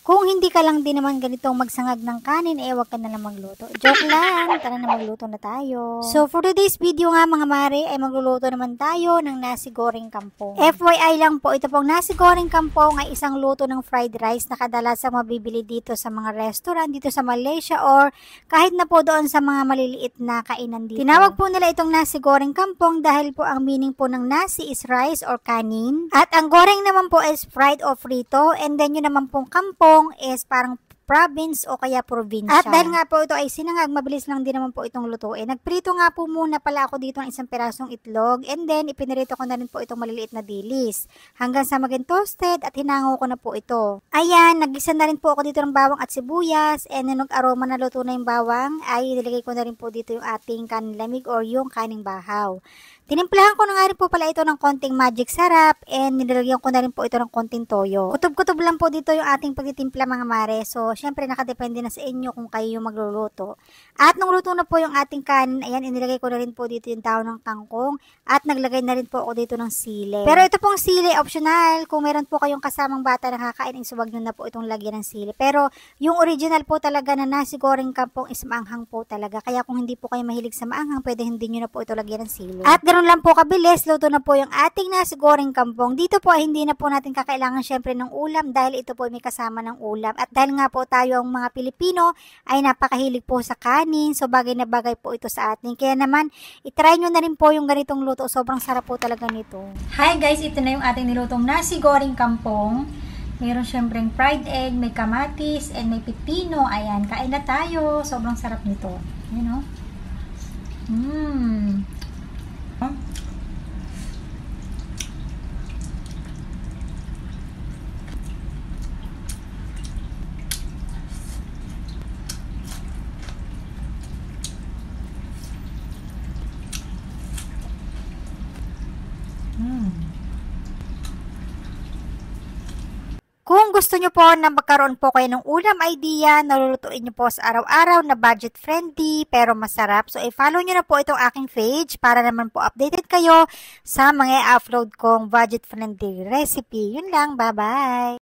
Kung hindi ka lang din naman ganitong magsangag ng kanin, wag ka na lang magluto. Joke lang, tara na magluto na tayo. So for today's video nga mga mare, ay magluluto naman tayo ng nasi goreng kampong. FYI lang po, ito pong nasi goreng kampong ay isang luto ng fried rice na kadalasang mabibili dito sa mga restaurant dito sa Malaysia or kahit na po doon sa mga maliliit na kainan dito. Tinawag po nila itong nasi goreng kampong dahil po ang meaning po ng nasi is rice or kanin. At ang goreng naman po is fried o frito, and then yun naman pong kampong is parang province o kaya probinsya. At dahil nga po ito ay sinangag, mabilis lang din naman po itong lutuin. Nagprito nga po muna pala ako dito ng isang pirasong itlog, and then ipinirito ko na rin po itong maliliit na dilis hanggang sa maging toasted at hinango ko na po ito. Ayan, nagisa na rin po ako dito ng bawang at sibuyas, and then nag-aroma na luto na yung bawang ay nilagay ko na rin po dito yung ating kaning lamig or yung kaning bahaw. Tinimplahan ko na nga rin po pala ito ng konting magic sarap, and nilagyan ko na rin po ito ng konting toyo. Kutob-kutob lang po dito yung ating pagtitimpla mga mare. So, syempre nakadepende na sa inyo kung kayo yung magluluto. At nung luto na po yung ating kanin, ayan, inilagay ko na rin po dito yung dahon ng kangkong at naglagay na rin po ako dito ng sili. Pero ito pong sili, optional. Kung meron po kayong kasamang bata na kakain, huwag nyo na po itong lagyan ng sili. Pero yung original po talaga na nasi goreng kampong is maanghang po talaga. Kaya kung hindi po kayo mahilig sa maanghang, pwede hindi nyo na po ito lagyan ng sili. At ganun lang po kabilis, luto na po yung ating nasi goreng kampong. Dito po ay hindi na po natin kakailangan syempre ng ulam dahil ito po may kasama ng ulam. At dahil nga po tayo ang mga Pilipino ay napakahilig po sa kanin, so bagay na bagay po ito sa atin. Kaya naman, itry nyo na rin po yung ganitong luto. Sobrang sarap po talaga nito. Hi guys, ito na yung ating nilutong nasi goreng kampong. Meron syempreng fried egg, may kamatis, and may pipino. Ayan, kain na tayo. Sobrang sarap nito. Ayan o. Kung gusto nyo po na magkaroon po kayo ng ulam idea, nalulutuin nyo po sa araw-araw na budget friendly pero masarap. So, i-follow nyo na po itong aking page para naman po updated kayo sa mga upload kong budget friendly recipe. Yun lang, bye-bye!